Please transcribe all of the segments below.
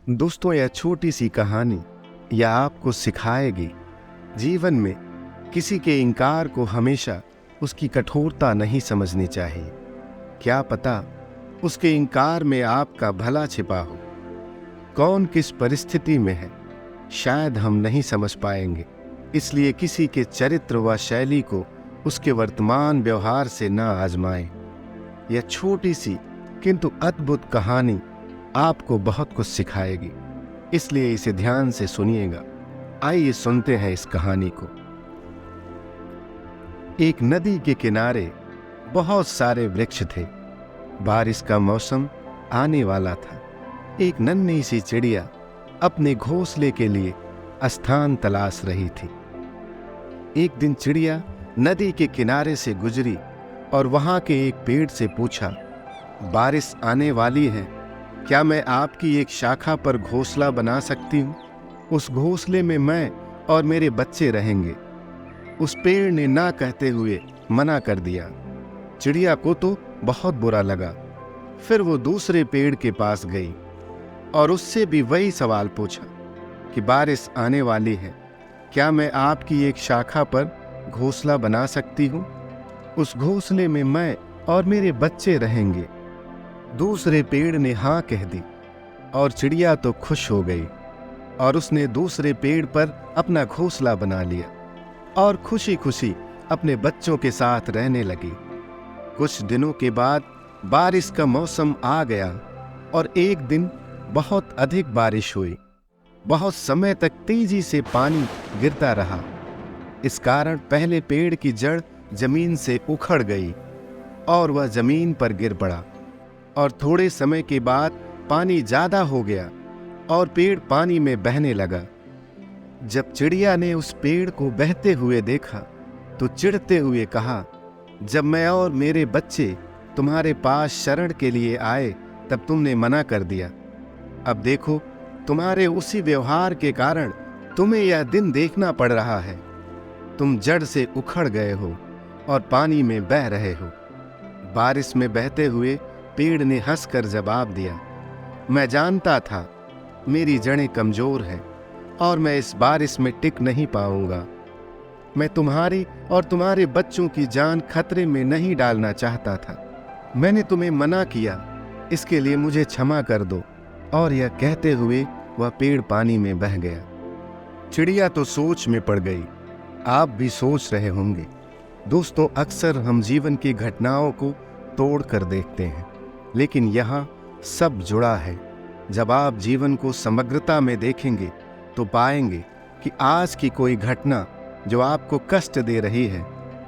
दोस्तों, यह छोटी सी कहानी यह आपको सिखाएगी जीवन में किसी के इनकार को हमेशा उसकी कठोरता नहीं समझनी चाहिए। क्या पता उसके इनकार में आपका भला छिपा हो। कौन किस परिस्थिति में है शायद हम नहीं समझ पाएंगे, इसलिए किसी के चरित्र व शैली को उसके वर्तमान व्यवहार से न आजमाएं। यह छोटी सी किंतु अद्भुत कहानी आपको बहुत कुछ सिखाएगी, इसलिए इसे ध्यान से सुनिएगा। आइए सुनते हैं इस कहानी को। एक नदी के किनारे बहुत सारे वृक्ष थे। बारिश का मौसम आने वाला था। एक नन्ही सी चिड़िया अपने घोंसले के लिए स्थान तलाश रही थी। एक दिन चिड़िया नदी के किनारे से गुजरी और वहां के एक पेड़ से पूछा, बारिश आने वाली है, क्या मैं आपकी एक शाखा पर घोंसला बना सकती हूँ? उस घोंसले में मैं और मेरे बच्चे रहेंगे। उस पेड़ ने ना कहते हुए मना कर दिया। चिड़िया को तो बहुत बुरा लगा। फिर वो दूसरे पेड़ के पास गई और उससे भी वही सवाल पूछा कि बारिश आने वाली है, क्या मैं आपकी एक शाखा पर घोंसला बना सकती हूँ? उस घोंसले में मैं और मेरे बच्चे रहेंगे। दूसरे पेड़ ने हाँ कह दी और चिड़िया तो खुश हो गई और उसने दूसरे पेड़ पर अपना घोंसला बना लिया और खुशी खुशी अपने बच्चों के साथ रहने लगी। कुछ दिनों के बाद बारिश का मौसम आ गया और एक दिन बहुत अधिक बारिश हुई। बहुत समय तक तेजी से पानी गिरता रहा। इस कारण पहले पेड़ की जड़ जमीन से उखड़ गई और वह जमीन पर गिर पड़ा और थोड़े समय के बाद पानी ज्यादा हो गया और पेड़ पानी में बहने लगा। जब चिड़िया ने उस पेड़ को बहते हुए देखा तो चिढ़ते हुए कहा, जब मैं और मेरे बच्चे तुम्हारे पास शरण के लिए आए तब तुमने मना कर दिया। अब देखो, तुम्हारे उसी व्यवहार के कारण तुम्हें यह दिन देखना पड़ रहा है। तुम जड़ से उखड़ गए हो और पानी में बह रहे हो। बारिश में बहते हुए पेड़ ने हंसकर जवाब दिया, मैं जानता था मेरी जड़ें कमजोर हैं और मैं इस बारिश में टिक नहीं पाऊंगा। मैं तुम्हारी और तुम्हारे बच्चों की जान खतरे में नहीं डालना चाहता था। मैंने तुम्हें मना किया, इसके लिए मुझे क्षमा कर दो। और यह कहते हुए वह पेड़ पानी में बह गया। चिड़िया तो सोच में पड़ गई। आप भी सोच रहे होंगे। दोस्तों, अक्सर हम जीवन की घटनाओं को तोड़ कर देखते हैं, लेकिन यहाँ सब जुड़ा है। जब आप जीवन को समग्रता में देखेंगे तो पाएंगे कि आज की कोई घटना जो आपको कष्ट दे रही है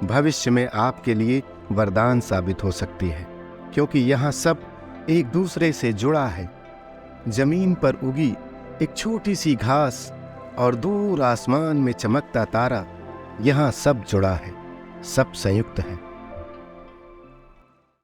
भविष्य में आपके लिए वरदान साबित हो सकती है, क्योंकि यहाँ सब एक दूसरे से जुड़ा है। जमीन पर उगी एक छोटी सी घास और दूर आसमान में चमकता तारा, यहाँ सब जुड़ा है, सब संयुक्त है।